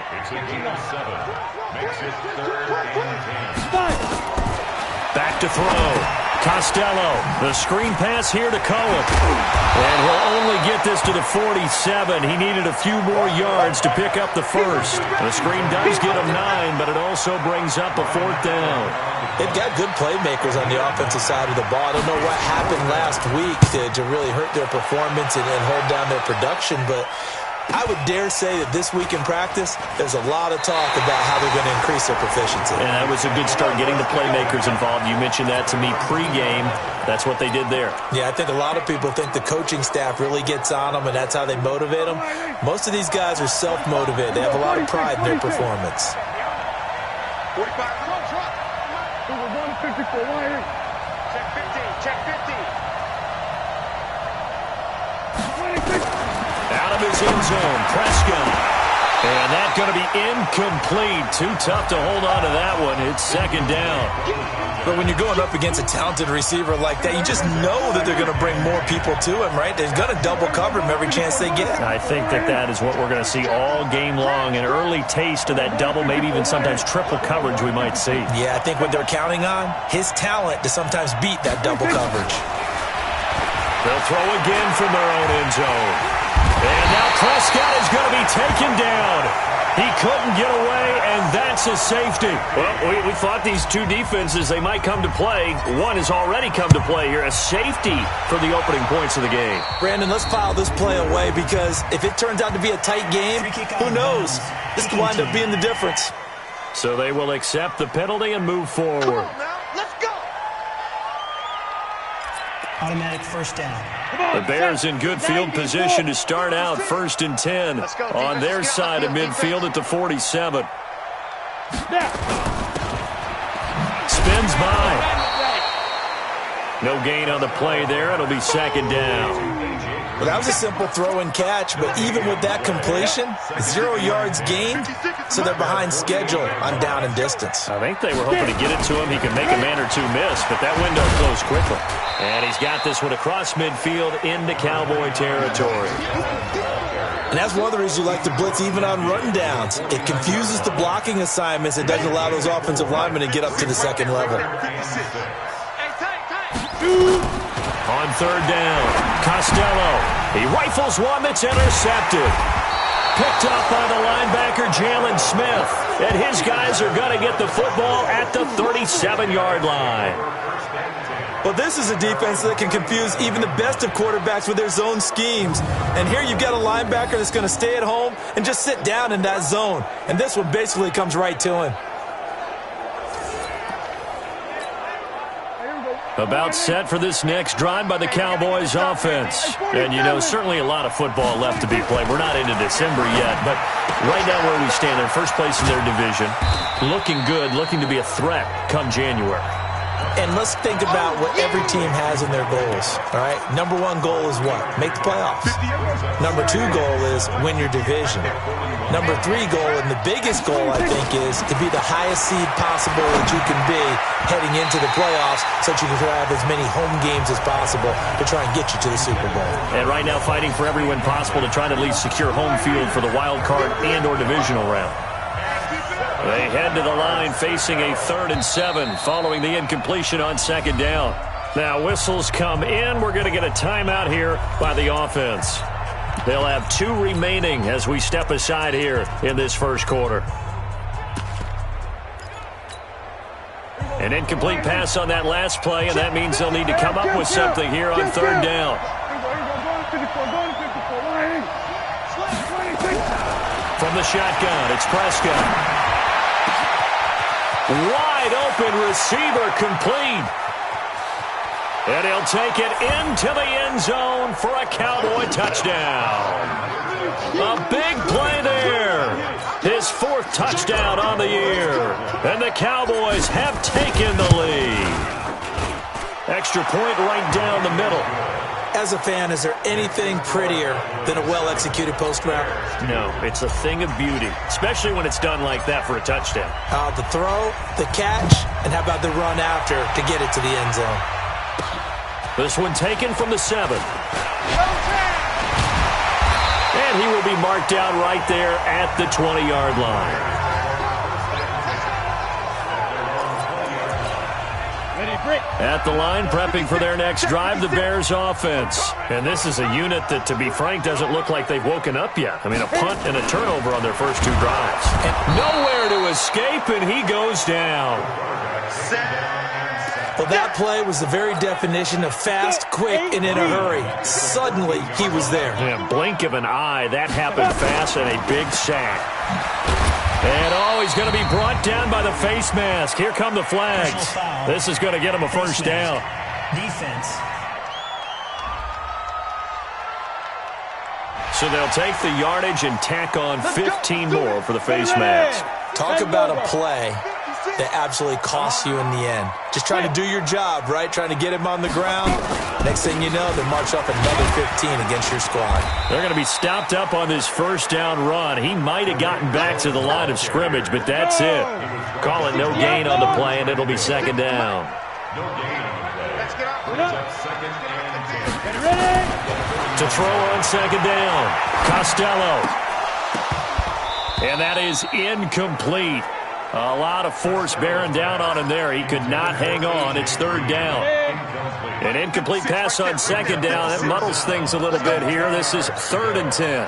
It's a gain of 7. Makes it 3rd and 10. Back to throw. Costello, the screen pass here to Cohen. And he'll only get this to the 47. He needed a few more yards to pick up the first. The screen does get him 9, but it also brings up a 4th down. They've got good playmakers on the offensive side of the ball. I don't know what happened last week to really hurt their performance and hold down their production, but I would dare say that this week in practice, there's a lot of talk about how they're going to increase their proficiency. And that was a good start, getting the playmakers involved. You mentioned that to me pregame. That's what they did there. Yeah, I think a lot of people think the coaching staff really gets on them, and that's how they motivate them. Most of these guys are self-motivated. They have a lot of pride in their performance. 45, come on, drop. Check 50, check 50. Out of his end zone, Prescott. And that's going to be incomplete. Too tough to hold on to that one. It's 2nd down. But when you're going up against a talented receiver like that, you just know that they're going to bring more people to him, right? They're going to double cover him every chance they get. I think that is what we're going to see all game long. An early taste of that double, maybe even sometimes triple coverage we might see. Yeah, I think what they're counting on, his talent to sometimes beat that double coverage. They'll throw again from their own end zone. And now Prescott is going to be taken down. He couldn't get away, and that's a safety. Well, we thought these two defenses, they might come to play. One has already come to play here, a safety for the opening points of the game. Brandon, let's file this play away because if it turns out to be a tight game, who knows? This could wind up being the difference. So they will accept the penalty and move forward. Come on now, let's go. Automatic 1st down. The Bears in good field position to start out 1st and 10 on their side of midfield at the 47. Spins by. No gain on the play there. It'll be 2nd down. Well, that was a simple throw and catch, but even with that completion, 0 yards gained, so they're behind schedule on down and distance. I think they were hoping to get it to him. He could make a man or two miss, but that window closed quickly. And he's got this one across midfield into Cowboy territory. And that's one of the reasons you like to blitz even on rundowns. It confuses the blocking assignments. It doesn't allow those offensive linemen to get up to the 2nd level. On 3rd down, Costello. He rifles one that's intercepted. Picked up by the linebacker, Jalen Smith. And his guys are going to get the football at the 37-yard line. Well, this is a defense that can confuse even the best of quarterbacks with their zone schemes. And here you've got a linebacker that's going to stay at home and just sit down in that zone. And this one basically comes right to him. About set for this next drive by the Cowboys offense. And, you know, certainly a lot of football left to be played. We're not into December yet, but right now where we stand, they're first place in their division. Looking good, looking to be a threat come January. And let's think about what every team has in their goals, all right? Number 1 goal is what? Make the playoffs. Number 2 goal is win your division. Number 3 goal, and the biggest goal, I think, is to be the highest seed possible that you can be heading into the playoffs so that you can have as many home games as possible to try and get you to the Super Bowl. And right now fighting for every win possible to try to at least secure home field for the wild card and or divisional round. They head to the line facing a 3rd and 7 following the incompletion on 2nd down. Now whistles come in. We're going to get a timeout here by the offense. They'll have 2 remaining as we step aside here in this first quarter. An incomplete pass on that last play, and that means they'll need to come up with something here on 3rd down. From the shotgun, it's Prescott. Wide open receiver complete. And he'll take it into the end zone for a Cowboy touchdown. A big play there. His 4th touchdown on the year. And the Cowboys have taken the lead. Extra point right down the middle. As a fan, is there anything prettier than a well-executed post route? No, it's a thing of beauty, especially when it's done like that for a touchdown. The throw, the catch, and how about the run after to get it to the end zone? This one taken from the 7. And And he will be marked down right there at the 20-yard line. At the line, prepping for their next drive, the Bears offense. And this is a unit that, to be frank, doesn't look like they've woken up yet. I mean, a punt and a turnover on their first two drives. And nowhere to escape, and he goes down. Well, that play was the very definition of fast, quick, and in a hurry. Suddenly, he was there. Yeah, blink of an eye, that happened fast, and a big sack. And, he's going to be brought down by the face mask. Here come the flags. This is going to get him a first down. Defense. So they'll take the yardage and tack on 15 more for the face mask. Talk about a play that absolutely costs you in the end. Just trying to do your job, right? Trying to get him on the ground. Next thing you know, they march up another 15 against your squad. They're going to be stopped up on this first down run. He might have gotten back to the line of scrimmage, but that's it. Call it no gain on the play, and it'll be second down. No gain on the play. Let's get up. Second and 10. To throw on second down, Costello. And that is incomplete. A lot of force bearing down on him there. He could not hang on. It's third down. An incomplete pass on second down. That muddles things a little bit here. This is third and 10.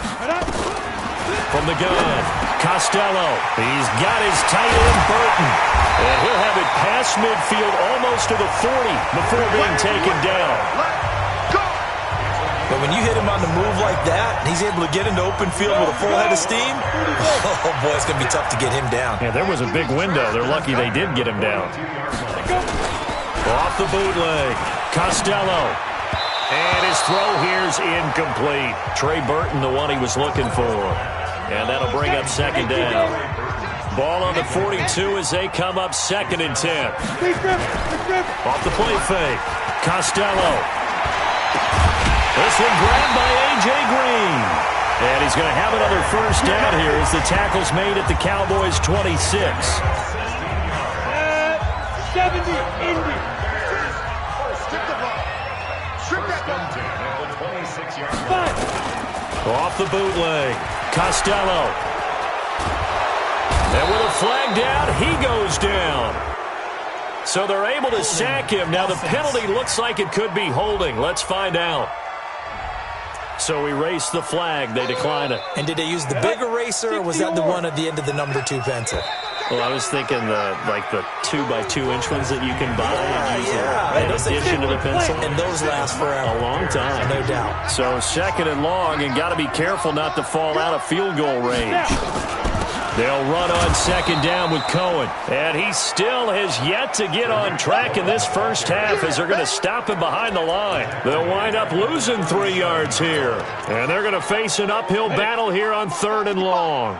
From the gun, Costello. He's got his tight end, Burton. And he'll have it past midfield almost to the 40 before being taken down. But when you hit him on the move like that, he's able to get into open field with a full head of steam, oh, boy, it's going to be tough to get him down. Yeah, there was a big window. They're lucky they did get him down. Off the bootleg, Costello. And his throw here's incomplete. Trey Burton, the one he was looking for. And that'll bring up second down. Ball on the 42 as they come up second and 10. Off the play fake, Costello. This one grabbed by A.J. Green. And he's going to have another first down here as the tackle's made at the Cowboys' 26. 70, Indy. Strip the ball. Strip that ball. Off the bootleg, Costello. And with a flag down, he goes down. So they're able to sack him. Now the penalty looks like it could be holding. Let's find out. So erase the flag. They decline it. And did they use the big eraser, or was that the one at the end of the number 2 pencil? Well, I was thinking the 2x2-inch ones that you can buy and use in addition to the pencil. And those last forever. A long time. No doubt. So second and long, and got to be careful not to fall out of field goal range. They'll run on second down with Cohen. And he still has yet to get on track in this first half as they're going to stop him behind the line. They'll wind up losing 3 yards here. And they're going to face an uphill battle here on third and long.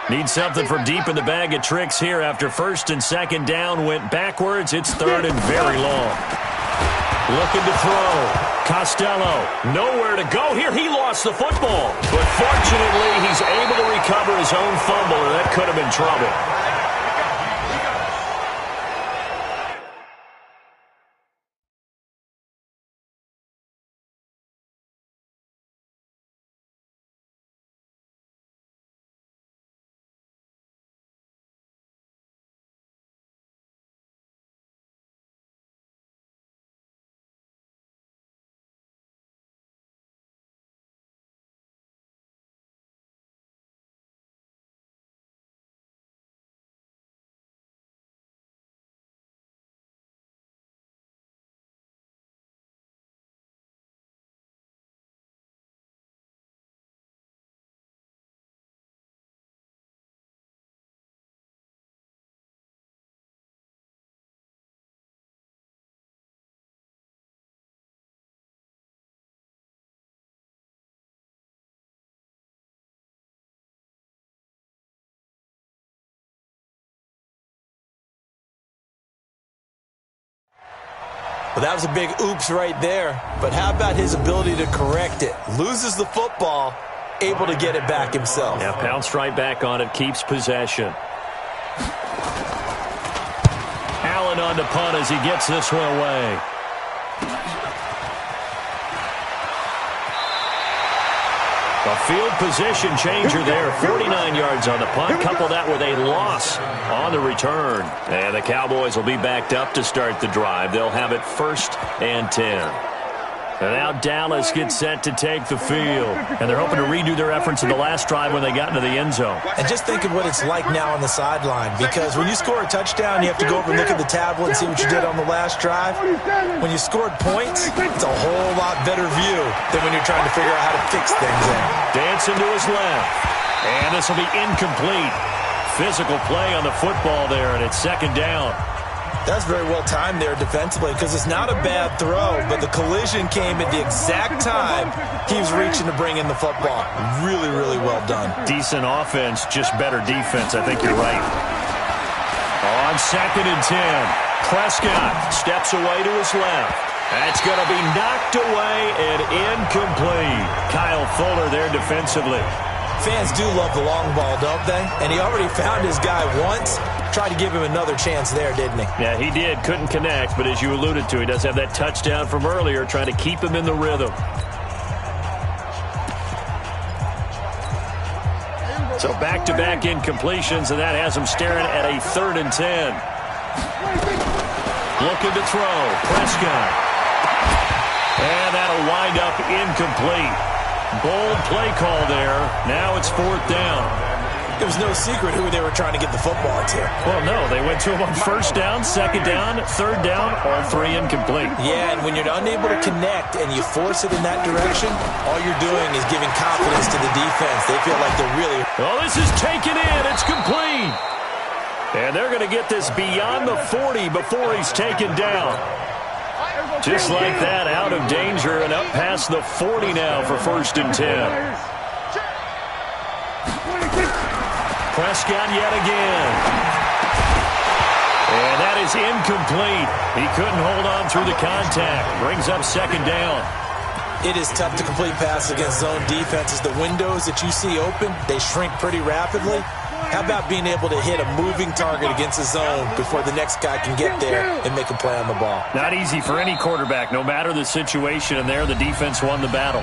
Need something from deep in the bag of tricks here after first and second down went backwards. It's third and very long. Looking to throw. Costello, nowhere to go here. He lost the football. But fortunately, he's able to recover his own fumble, or that could have been trouble. Well, that was a big oops right there. But how about his ability to correct it? Loses the football, able to get it back himself. Yeah, pounced right back on it, keeps possession. Allen on the punt as he gets this one away. A field position changer there. 49 yards on the punt. Couple that with a loss on the return. And the Cowboys will be backed up to start the drive. They'll have it 1st and 10. And now Dallas gets set to take the field. And they're hoping to redo their efforts in the last drive when they got into the end zone. And just think of what it's like now on the sideline. Because when you score a touchdown, you have to go over and look at the tablet and see what you did on the last drive. When you scored points, it's a whole lot better view than when you're trying to figure out how to fix things in. Dancing to his left. And this will be incomplete. Physical play on the football there, and it's 2nd down. That's very well timed there defensively because it's not a bad throw, but the collision came at the exact time he was reaching to bring in the football. Really, really well done. Decent offense, just better defense. I think you're right. On 2nd and 10, Prescott steps away to his left. That's going to be knocked away and incomplete. Kyle Fuller there defensively. Fans do love the long ball, don't they? And he already found his guy once. Tried to give him another chance there, didn't he? Yeah, he did. Couldn't connect, but as you alluded to, he does have that touchdown from earlier, trying to keep him in the rhythm. So back-to-back incompletions, and that has him staring at a 3rd and 10. Looking to throw. Prescott. And that'll wind up incomplete. Bold play call there. Now it's 4th down. It was no secret who they were trying to get the football to. Well, no. They went to him on 1st down, 2nd down, 3rd down, all 3 incomplete. Yeah, and when you're unable to connect and you force it in that direction, all you're doing is giving confidence to the defense. They feel like they're really... Oh, this is taken in. It's complete. And they're going to get this beyond the 40 before he's taken down. Just like that, out of danger and up past the 40 now for 1st and 10. Prescott yet again. And that is incomplete. He couldn't hold on through the contact. Brings up 2nd down. It is tough to complete passes against zone defenses. The windows that you see open, they shrink pretty rapidly. How about being able to hit a moving target against a zone before the next guy can get there and make a play on the ball? Not easy for any quarterback, no matter the situation. And there, the defense won the battle.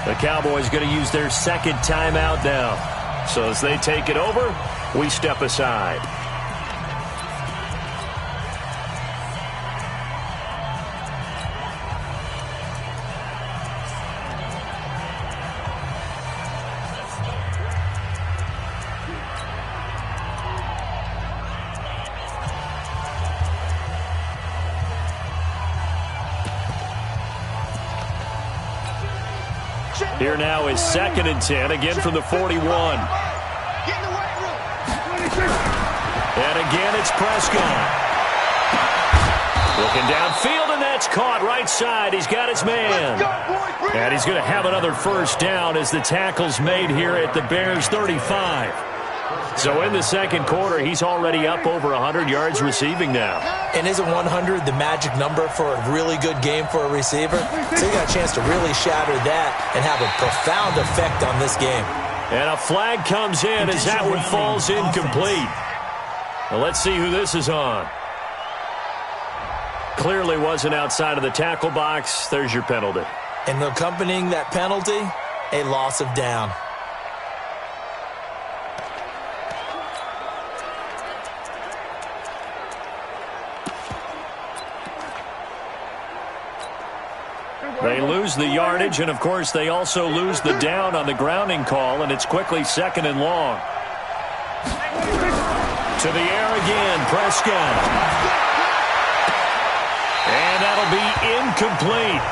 The Cowboys going to use their 2nd timeout now. So as they take it over, we step aside. Here now is 2nd and 10, again from the 41. And again, it's Prescott. Looking downfield, and that's caught right side. He's got his man. And he's going to have another 1st down as the tackle's made here at the Bears' 35. So in the 2nd quarter, he's already up over 100 yards receiving now. And isn't 100 the magic number for a really good game for a receiver? So you got a chance to really shatter that and have a profound effect on this game. And a flag comes in as that one falls incomplete. Well, let's see who this is on. Clearly wasn't outside of the tackle box. There's your penalty. And accompanying that penalty, a loss of down. They lose the yardage, and, of course, they also lose the down on the grounding call, and it's quickly 2nd and long. To the air again, Prescott. And that'll be incomplete.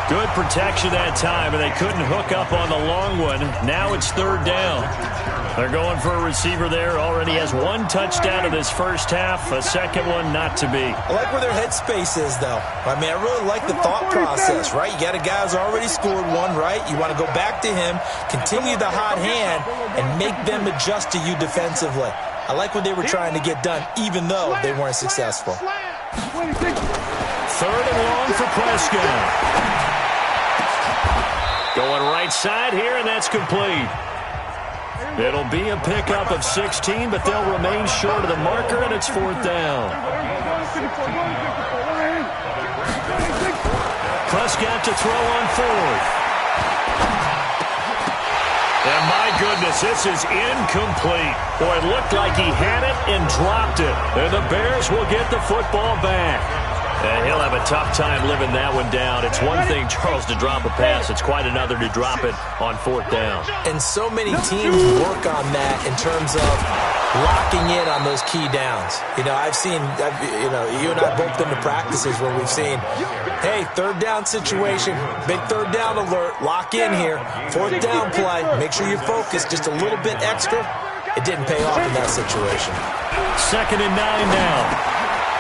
Good protection that time, and they couldn't hook up on the long one. Now it's 3rd down. They're going for a receiver there. Already has 1 touchdown in this 1st half. A 2nd one not to be. I like where their headspace is, though. I mean, I really like the thought process, right? You got a guy who's already scored 1, right? You want to go back to him, continue the hot hand, and make them adjust to you defensively. I like what they were trying to get done, even though they weren't successful. 3rd and long for Prescott. Going right side here, and that's complete. It'll be a pickup of 16, but they'll remain short of the marker, and it's 4th down. Prescott to throw on 4th. And my goodness, this is incomplete. Boy, it looked like he had it and dropped it. And the Bears will get the football back. And he'll have a tough time living that one down. It's one thing, Charles, to drop a pass. It's quite another to drop it on fourth down. And so many teams work on that in terms of locking in on those key downs. You know, you and I both been to practices where we've seen, hey, third down situation, big third down alert, lock in here, fourth down play, make sure you focus just a little bit extra. It didn't pay off in that situation. 2nd and 9 now.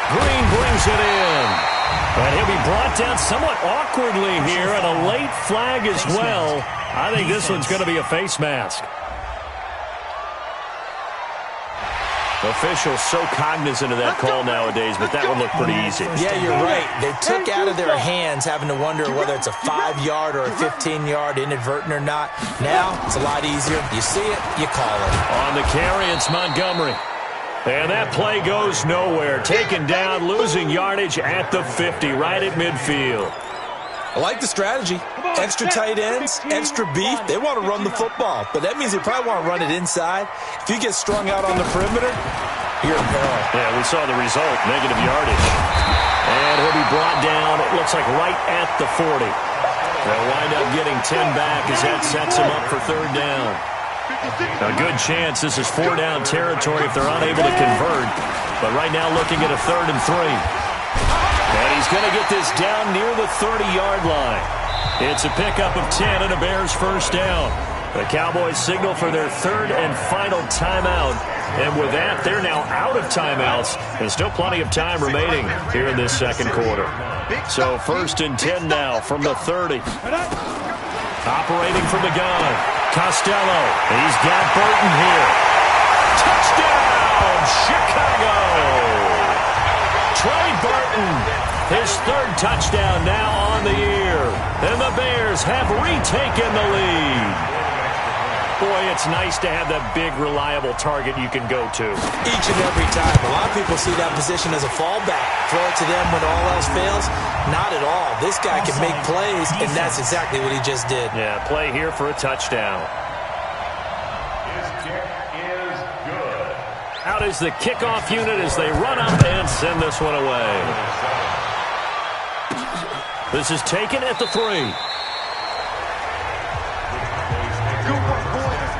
Green brings it in. And he'll be brought down somewhat awkwardly here, and a late flag as well. I think this one's going to be a face mask. Officials so cognizant of that call nowadays, but that one looked pretty easy. Yeah, you're right. They took out of their hands having to wonder whether it's a 5-yard or a 15-yard inadvertent or not. Now, it's a lot easier. You see it, you call it. On the carry, it's Montgomery. And that play goes nowhere. Taken down, losing yardage at the 50, right at midfield. I like the strategy. Extra tight ends, extra beef. They want to run the football, but that means they probably want to run it inside. If you get strung out on the perimeter, you're in peril. Yeah, we saw the result, negative yardage. And he'll be brought down, it looks like right at the 40. They'll wind up getting 10 back as that sets him up for third down. A good chance this is 4-down territory if they're unable to convert. But right now looking at a 3rd and 3. And he's going to get this down near the 30-yard line. It's a pickup of 10 and a Bears first down. The Cowboys signal for their 3rd and final timeout. And with that, they're now out of timeouts. And still plenty of time remaining here in this second quarter. So 1st and 10 now from the 30. Operating from the gun. Costello. He's got Burton here. Touchdown, Chicago! Trey Burton, his 3rd touchdown now on the year. And the Bears have retaken the lead. Boy, it's nice to have that big, reliable target you can go to. Each and every time. A lot of people see that position as a fallback. Throw it to them when all else fails. Not at all. This guy can make plays, and that's exactly what he just did. Yeah, play here for a touchdown. His kick is good. Out is the kickoff unit as they run up and send this one away. This is taken at the 3.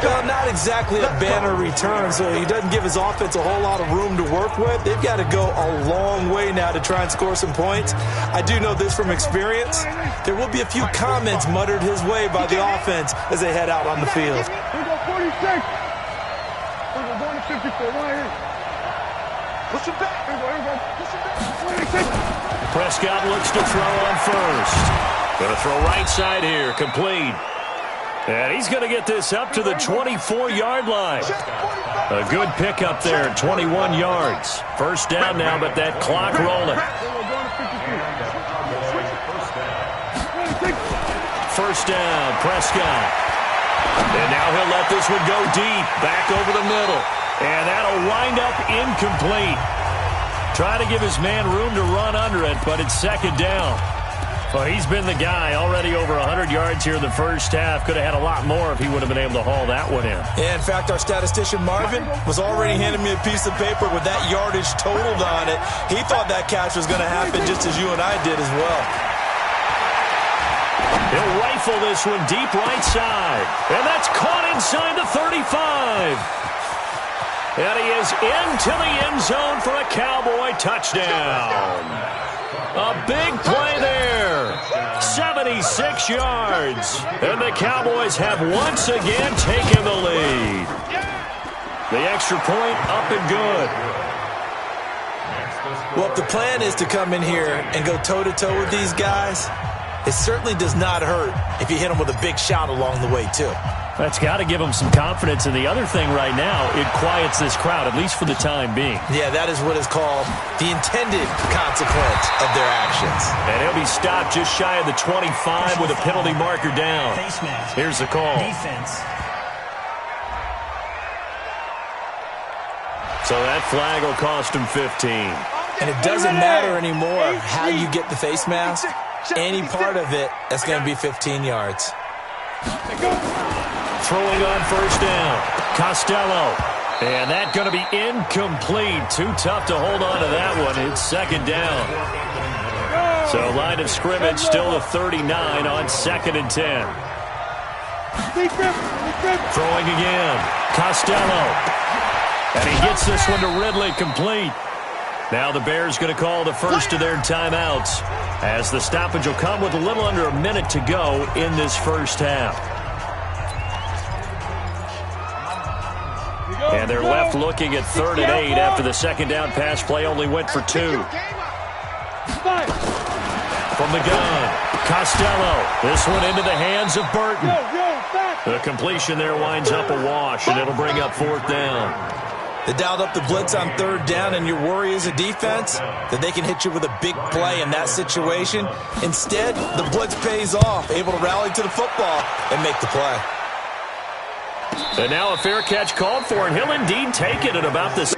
Well, not exactly a banner return, so he doesn't give his offense a whole lot of room to work with. They've got to go a long way now to try and score some points. I do know this from experience. There will be a few comments muttered his way by the offense as they head out on the field. Here we go, 46. We're going to 54 right here. Push him back. Here we go. Push him back. 46. Prescott looks to throw on first. Going to throw right side here, complete. And he's going to get this up to the 24-yard line. A good pickup there, 21 yards. First down now, but that clock rolling. First down, Prescott. And now he'll let this one go deep, back over the middle. And that'll wind up incomplete. Trying to give his man room to run under it, but it's 2nd down. Well, he's been the guy, already over 100 yards here in the first half. Could have had a lot more if he would have been able to haul that one in. Yeah, in fact, our statistician Marvin was already handing me a piece of paper with that yardage totaled on it. He thought that catch was going to happen just as you and I did as well. He'll rifle this one deep right side. And that's caught inside the 35. And he is into the end zone for a Cowboy touchdown. A big play there. 76 yards. And the Cowboys have once again taken the lead. The extra point up and good. Well, if the plan is to come in here and go toe-to-toe with these guys, it certainly does not hurt if you hit them with a big shot along the way, too. That's got to give them some confidence. And the other thing right now, it quiets this crowd, at least for the time being. Yeah, that is what is called the intended consequence of their actions. And he'll be stopped just shy of the 25 with a penalty marker down. Face mask. Here's the call. Defense. So that flag will cost him 15. And it doesn't matter anymore how you get the face mask. Any part of it, that's going to be 15 yards. throwing on first down. Costello. And that's going to be incomplete. Too tough to hold on to that one. It's second down. So line of scrimmage still to 39 on 2nd and 10. Throwing again. Costello. And he gets this one to Ridley, complete. Now the Bears going to call the first of their timeouts, as the stoppage will come with a little under a minute to go in this first half. And they're left looking at 3rd and 8 after the second down pass play only went for 2. From the gun, Costello. This one into the hands of Burton. The completion there winds up a wash, and it'll bring up 4th down. They dialed up the blitz on 3rd down, and your worry as a defense that they can hit you with a big play in that situation. Instead, the blitz pays off, able to rally to the football and make the play. And now a fair catch called for, and he'll indeed take it at about this.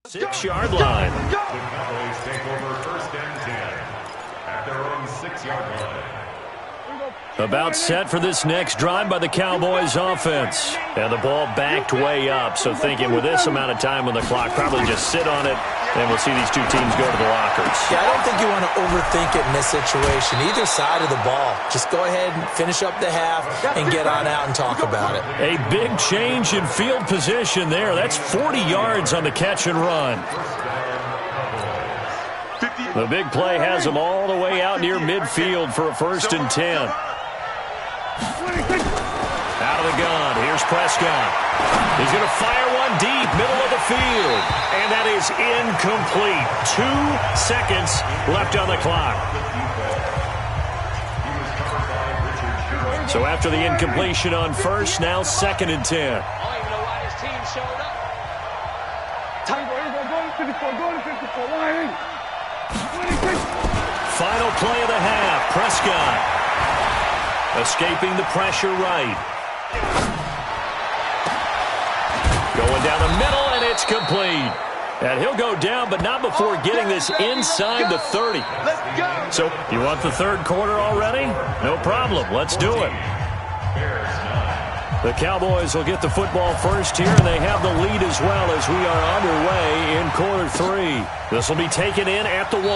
Six-yard line. The Cowboys take over 1st and 10 at their own 6-yard line. About set for this next drive by the Cowboys offense. And the ball backed way up, so thinking with this amount of time on the clock, probably just sit on it, and we'll see these two teams go to the lockers. Yeah, I don't think you want to overthink it in this situation, either side of the ball. Just go ahead and finish up the half and get on out and talk about it. A big change in field position there. That's 40 yards on the catch and run. The big play has them all the way out near midfield for a 1st and 10. Out of the gun, here's Prescott. He's going to fire one deep, middle of the field. And that is incomplete. 2 seconds left on the clock. So after the incompletion on first, now 2nd and 10. I don't even know why this team showed up. Final play of the half, Prescott. Escaping the pressure right. Going down the middle, and it's complete. And he'll go down, but not before getting this inside the 30. So, you want the 3rd quarter already? No problem. Let's do it. The Cowboys will get the football first here, and they have the lead as well as we are underway in quarter 3. This will be taken in at the 1.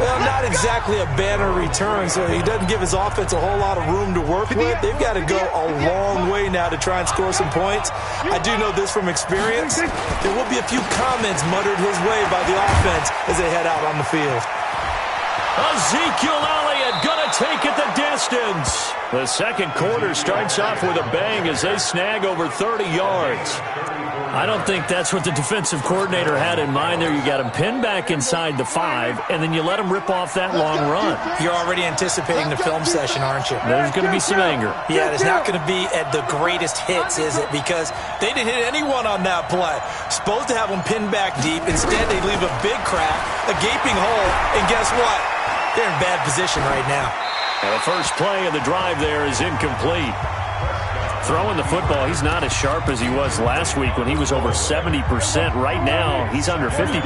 Well, not exactly a banner return, so he doesn't give his offense a whole lot of room to work with. They've got to go a long way now to try and score some points. I do know this from experience. There will be a few comments muttered his way by the offense as they head out on the field. Ezekiel Elliott going to take it the distance. The 2nd quarter starts off with a bang as they snag over 30 yards. I don't think that's what the defensive coordinator had in mind there. You got him pinned back inside the 5, and then you let him rip off that long run. You're already anticipating the film session, aren't you? There's going to be some anger. Yeah, it's not going to be at the greatest hits, is it? Because they didn't hit anyone on that play. Supposed to have them pinned back deep. Instead, they leave a big crack, a gaping hole, and guess what? They're in bad position right now. And the first play of the drive there is incomplete. Throwing the football, he's not as sharp as he was last week when he was over 70%. Right now, he's under 50%.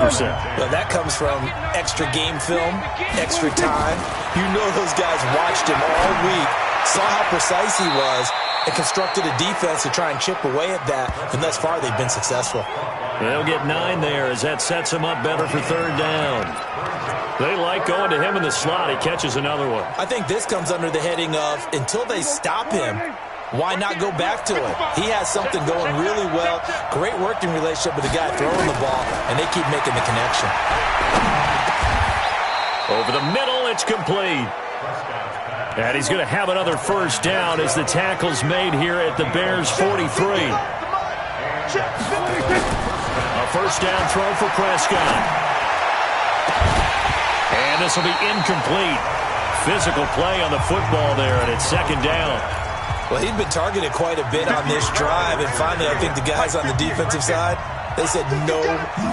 Well, that comes from extra game film, extra time. You know those guys watched him all week, saw how precise he was, and constructed a defense to try and chip away at that, and thus far they've been successful. They'll get 9 there as that sets him up better for 3rd down. They like going to him in the slot. He catches another one. I think this comes under the heading of, until they stop him, why not go back to it? He has something going really well. Great working relationship with the guy throwing the ball, and they keep making the connection. Over the middle, it's complete. And he's going to have another 1st down as the tackle's made here at the Bears' 43. A 1st down throw for Prescott. And this will be incomplete. Physical play on the football there, and it's 2nd down. Well, he'd been targeted quite a bit on this drive, and finally I think the guys on the defensive side, they said no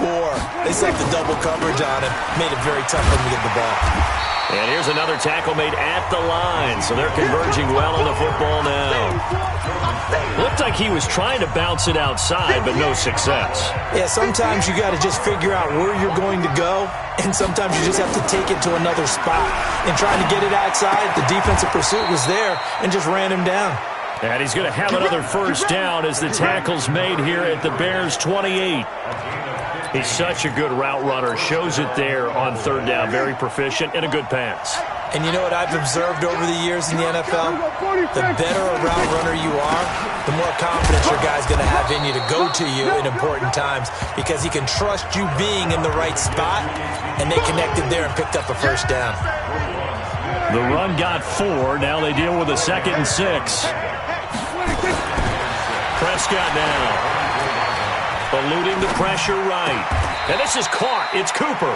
more. They set the double coverage on him, made it very tough for him to get the ball. And here's another tackle made at the line, so they're converging well on the football now. Looked like he was trying to bounce it outside, but no success. Yeah, sometimes you got to just figure out where you're going to go, and sometimes you just have to take it to another spot. And trying to get it outside, the defensive pursuit was there and just ran him down. And he's going to have another first down as the tackle's made here at the Bears' 28. He's such a good route runner. Shows it there on third down. Very proficient and a good pass. And you know what I've observed over the years in the NFL? The better a route runner you are, the more confidence your guy's going to have in you to go to you in important times because he can trust you being in the right spot, and they connected there and picked up a first down. The run got 4. Now they deal with a 2nd and 6. Prescott now. Eluding the pressure right. And this is caught. It's Cooper.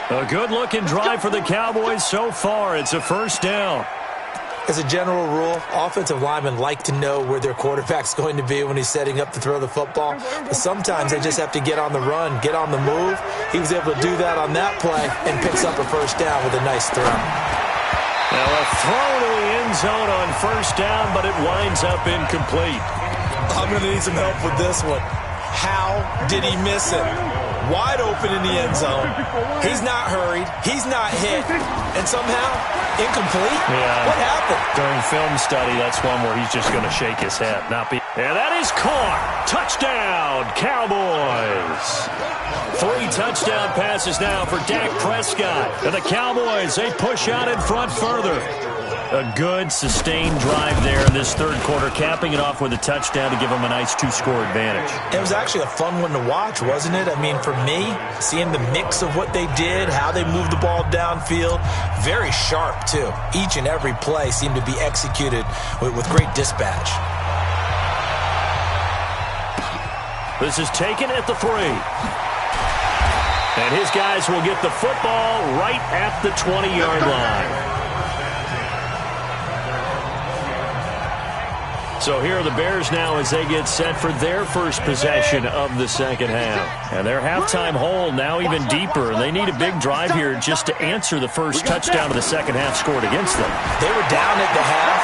A good-looking drive for the Cowboys so far. It's a first down. As a general rule, offensive linemen like to know where their quarterback's going to be when he's setting up to throw the football. But sometimes they just have to get on the run, get on the move. He was able to do that on that play and picks up a first down with a nice throw. Now a throw to the end zone on first down, but it winds up incomplete. I'm going to need some help with this one. How did he miss it? Wide open in the end zone. He's not hurried. He's not hit. And somehow, incomplete? Yeah. What happened? During film study, that's one where he's just going to shake his head. And that is caught. Touchdown, Cowboys. 3 touchdown passes now for Dak Prescott. And the Cowboys, they push out in front further. A good, sustained drive there in this third quarter, capping it off with a touchdown to give them a nice 2-score advantage. It was actually a fun one to watch, wasn't it? I mean, for me, seeing the mix of what they did, how they moved the ball downfield, very sharp, too. Each and every play seemed to be executed with great dispatch. This is taken at the 3. And his guys will get the football right at the 20-yard line. So here are the Bears now as they get set for their first possession of the second half. And their halftime hole now even deeper. And they need a big drive here just to answer the first touchdown of the second half scored against them. They were down at the half.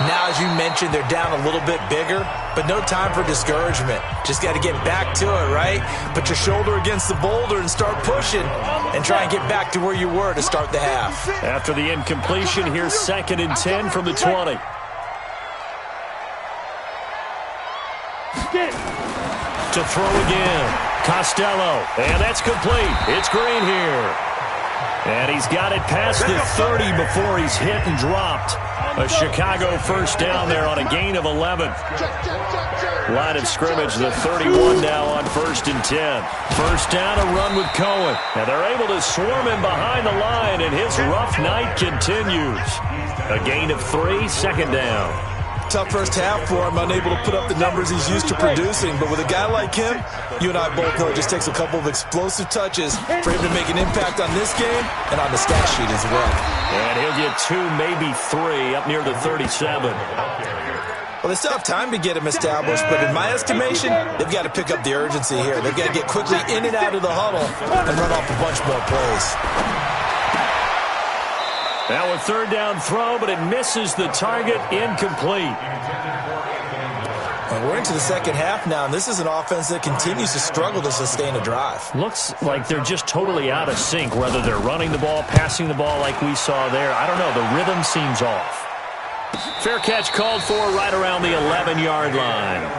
Now, as you mentioned, they're down a little bit bigger, but no time for discouragement. Just got to get back to it, right? Put your shoulder against the boulder and start pushing and try and get back to where you were to start the half. After the incompletion, here's 2nd and 10 from the 20. To throw again, Costello, and that's complete. It's Green here. And he's got it past the 30 before he's hit and dropped. A Chicago first down there on a gain of 11. Line of scrimmage, the 31 now on 1st and 10. First down, a run with Cohen. And they're able to swarm him behind the line, and his rough night continues. A gain of 3, 2nd down. Tough first half for him, unable to put up the numbers he's used to producing. But with a guy like him, you and I both know it just takes a couple of explosive touches for him to make an impact on this game and on the stat sheet as well. And he'll get 2, maybe 3, up near the 37. Well, they still have time to get him established, but in my estimation, they've got to pick up the urgency here. They've got to get quickly in and out of the huddle and run off a bunch more plays. Now a third down throw, but it misses the target, incomplete. Well, we're into the second half now, and this is an offense that continues to struggle to sustain a drive. Looks like they're just totally out of sync, whether they're running the ball, passing the ball like we saw there. I don't know, the rhythm seems off. Fair catch called for right around the 11-yard line.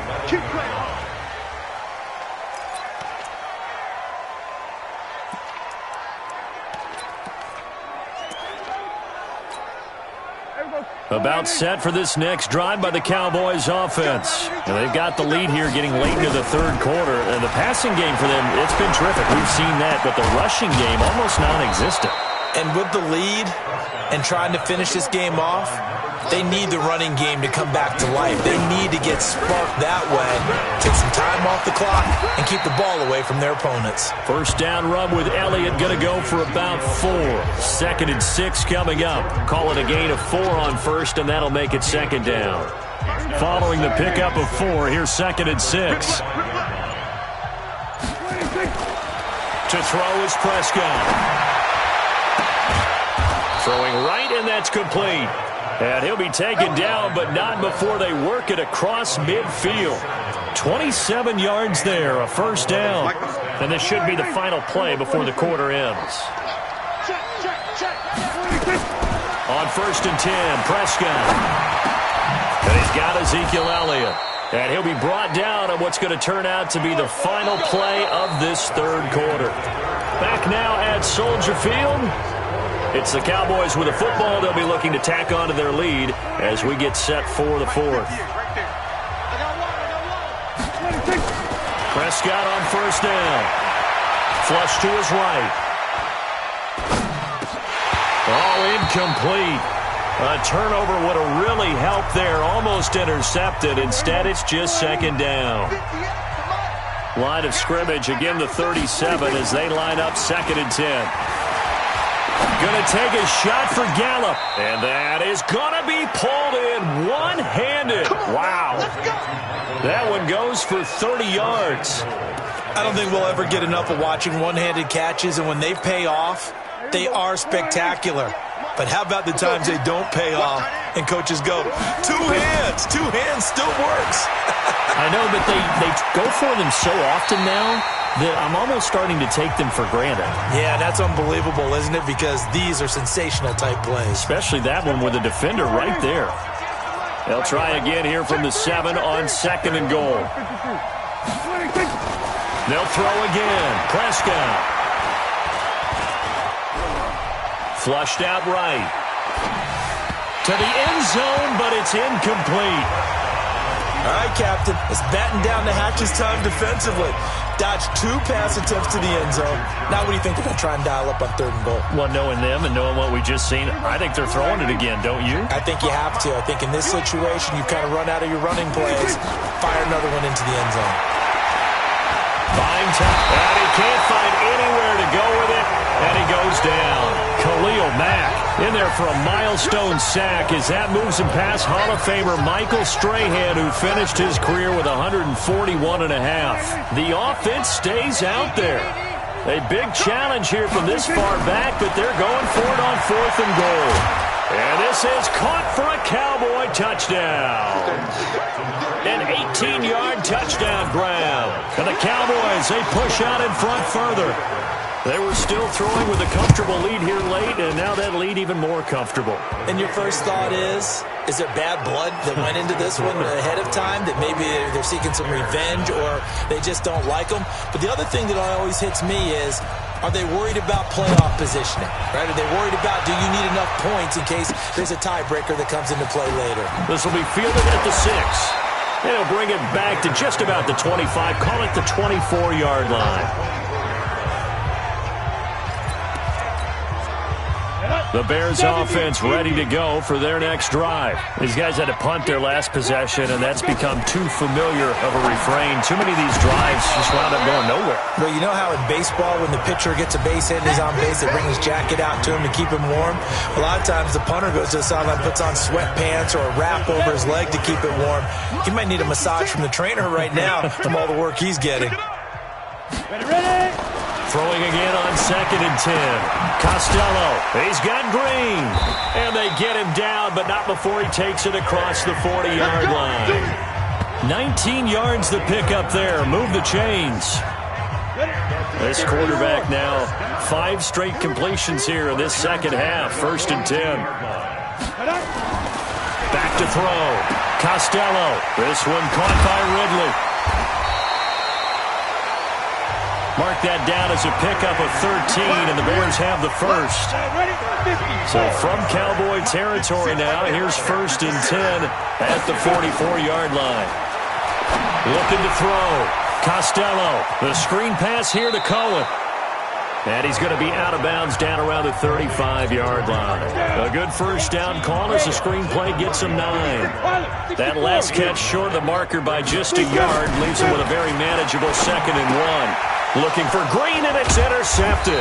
About set for this next drive by the Cowboys offense. And they've got the lead here getting late into the third quarter. And the passing game for them, it's been terrific. We've seen that, but the rushing game almost non-existent. And with the lead and trying to finish this game off, they need the running game to come back to life. They need to get sparked that way, take some time off the clock, and keep the ball away from their opponents. First down run with Elliott, going to go for about 4. 2nd and 6 coming up. Call it a gain of 4 on first, and that'll make it 2nd down. Following the pickup of 4, here's 2nd and 6. To throw is Prescott. Throwing right, and that's complete. And he'll be taken down, but not before they work it across midfield. 27 yards there, a first down. And this should be the final play before the quarter ends. On 1st and 10, Prescott. And he's got Ezekiel Elliott. And he'll be brought down on what's going to turn out to be the final play of this third quarter. Back now at Soldier Field. It's the Cowboys with a football. They'll be looking to tack onto their lead as we get set for the fourth. Prescott on 1st down. Flush to his right. All incomplete. A turnover would have really helped there. Almost intercepted. Instead, it's just 2nd down. Line of scrimmage, again the 37 as they line up 2nd and 10. Going to take a shot for Gallup. And that is going to be pulled in one-handed. Wow. That one goes for 30 yards. I don't think we'll ever get enough of watching one-handed catches, and when they pay off, they are spectacular. But how about the times they don't pay off and coaches go, two hands still works. I know, but they go for them so often now that I'm almost starting to take them for granted. Yeah, that's unbelievable, isn't it? Because these are sensational type plays. Especially that one with a defender right there. They'll try again here from the 7 on 2nd and goal. They'll throw again. Prescott. Flushed out right. To the end zone, but it's incomplete. All right, Captain. It's batten down the hatches time defensively. Dodged 2 pass attempts to the end zone. Now what do you think they're going to try and dial up on 3rd and goal? Well, knowing them and knowing what we just seen, I think they're throwing it again, don't you? I think you have to. I think in this situation, you kind of run out of your running plays, fire another one into the end zone. Fine time. And he can't find anywhere to go with it, and he goes down. Khalil Mack in there for a milestone sack as that moves him past Hall of Famer Michael Strahan, who finished his career with 141.5. The offense stays out there. A big challenge here from this far back, but they're going for it on 4th and goal. And this is caught for a Cowboy touchdown. An 18-yard touchdown grab. And the Cowboys, they push out in front further. They were still throwing with a comfortable lead here late, and now that lead even more comfortable. And your first thought is there bad blood that went into this one ahead of time, that maybe they're seeking some revenge or they just don't like them? But the other thing that always hits me is, are they worried about playoff positioning? Right? Are they worried about, do you need enough points in case there's a tiebreaker that comes into play later? This will be fielded at the 6. And he'll bring it back to just about the 25, call it the 24-yard line. The Bears offense ready to go for their next drive. These guys had to punt their last possession, and that's become too familiar of a refrain. Too many of these drives just wound up going nowhere. Well, you know how in baseball when the pitcher gets a base hit and he's on base, they bring his jacket out to him to keep him warm? A lot of times the punter goes to the sideline, puts on sweatpants or a wrap over his leg to keep it warm. He might need a massage from the trainer right now from all the work he's getting. Ready? Throwing again on 2nd and 10. Costello, he's got Green. And they get him down, but not before he takes it across the 40-yard line. 19 yards the pick up there. Move the chains. This quarterback now, 5 straight completions here in this second half. 1st and 10. Back to throw. Costello. This one caught by Ridley. Mark that down as a pickup of 13, and the Bears have the first. So from Cowboy territory now, here's 1st and 10 at the 44-yard line. Looking to throw. Costello, the screen pass here to Cohen. And he's going to be out of bounds down around the 35-yard line. A good first down call as the screen play gets him 9. That last catch short of the marker by just a yard leaves him with a very manageable 2nd and 1. Looking for Green, and it's intercepted.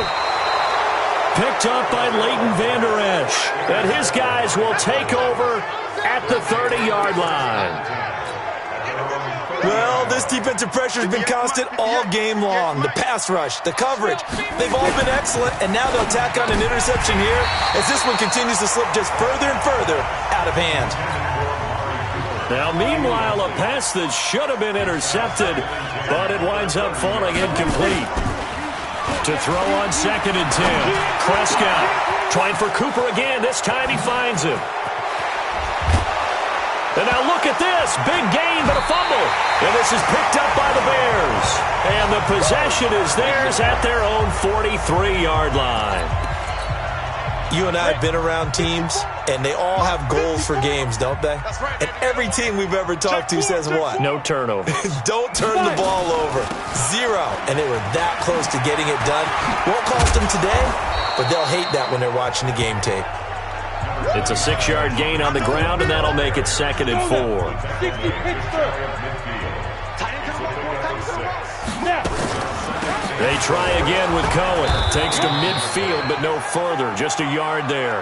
Picked up by Leighton Vander Esch. And his guys will take over at the 30-yard line. Well, this defensive pressure has been constant all game long. The pass rush, the coverage, they've all been excellent, and now they'll tack on an interception here as this one continues to slip just further and further out of hand. Now, meanwhile, a pass that should have been intercepted, but it winds up falling incomplete. To throw on 2nd and 10. Prescott trying for Cooper again. This time he finds him. And now look at this. Big gain, but a fumble. And this is picked up by the Bears. And the possession is theirs at their own 43-yard line. You and I have been around teams, and they all have goals for games, don't they? And every team we've ever talked to says what? No turnover. Don't turn the ball over. 0. And they were that close to getting it done. Won't cost them today, but they'll hate that when they're watching the game tape. It's a 6-yard gain on the ground, and that'll make it 2nd and 4. They try again with Cohen. Takes to midfield, but no further. Just a yard there.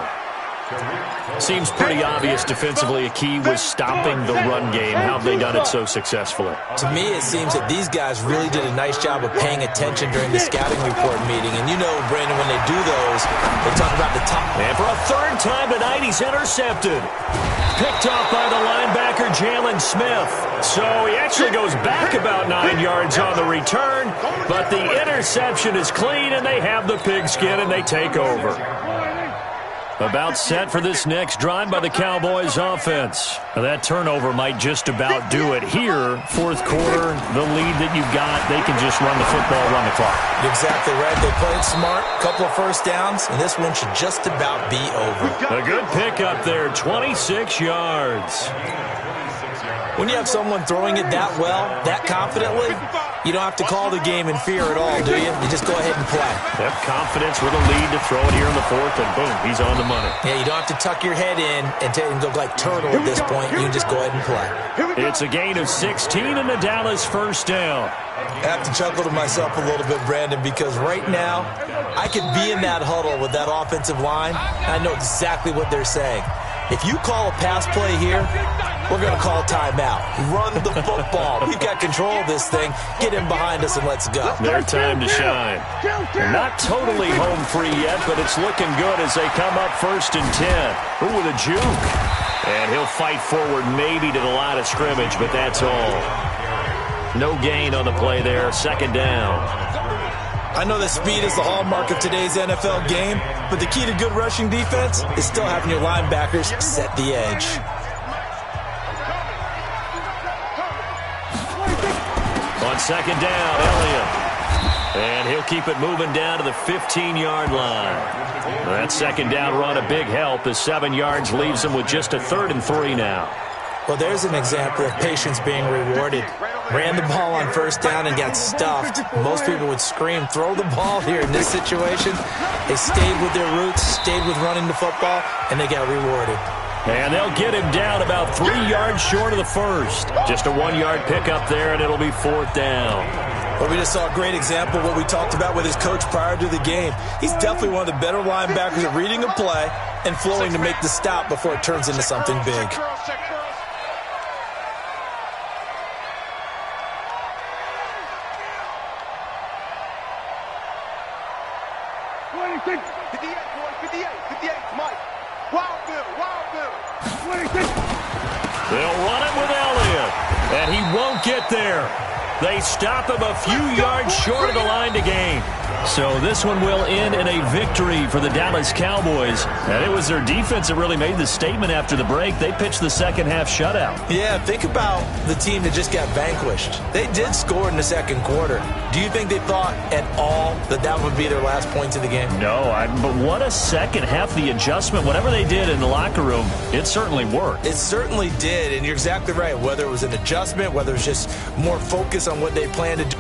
Seems pretty obvious defensively a key was stopping the run game. How have they done it so successfully? To me, it seems that these guys really did a nice job of paying attention during the scouting report meeting. And you know, Brandon, when they do those, they talk about the top. And for a 3rd time tonight, he's intercepted. Picked off by the linebacker, Jalen Smith. So he actually goes back about 9 yards on the return, but the interception is clean, and they have the pigskin, and they take over. About set for this next drive by the Cowboys offense. Now that turnover might just about do it here. 4th quarter, the lead that you've got, they can just run the football, run the clock. Exactly right. They played smart, couple of first downs, and this one should just about be over. A good pickup there, 26 yards. When you have someone throwing it that well, that confidently, you don't have to call the game in fear at all, do you? You just go ahead and play. Yep, confidence with a lead to throw it here in the 4th, and boom, he's on the money. Yeah, you don't have to tuck your head in and go like turtle at this point. You can just go ahead and play. It's a gain of 16 and the Dallas 1st down. I have to chuckle to myself a little bit, Brandon, because right now I could be in that huddle with that offensive line, and I know exactly what they're saying. If you call a pass play here, we're going to call timeout. Run the football. We've got control of this thing. Get him behind us and let's go. Their time to shine. They're not totally home free yet, but it's looking good as they come up 1st and 10. Ooh, with a juke. And he'll fight forward maybe to the line of scrimmage, but that's all. No gain on the play there. 2nd down. I know that speed is the hallmark of today's NFL game, but the key to good rushing defense is still having your linebackers set the edge. On 2nd down, Elliott. And he'll keep it moving down to the 15-yard line. That 2nd down run a big help as 7 yards leaves him with just a 3rd and 3 now. Well, there's an example of patience being rewarded. Ran the ball on 1st down and got stuffed. Most people would scream, throw the ball here in this situation. They stayed with their roots, stayed with running the football, and they got rewarded. And they'll get him down about 3 yards short of the 1st. Just a 1-yard pickup there, and it'll be 4th down. Well, we just saw a great example of what we talked about with his coach prior to the game. He's definitely one of the better linebackers at reading a play and flowing to make the stop before it turns into something big. They'll run it with Elliott, and he won't get there. They stop him a few yards short of the line to gain. So this one will end in a victory for the Dallas Cowboys. And it was their defense that really made the statement after the break. They pitched the 2nd half shutout. Yeah, think about the team that just got vanquished. They did score in the 2nd quarter. Do you think they thought at all that that would be their last points of the game? No, but what a 2nd half. The adjustment, whatever they did in the locker room, it certainly worked. It certainly did, and you're exactly right. Whether it was an adjustment, whether it was just more focus on what they planned to do.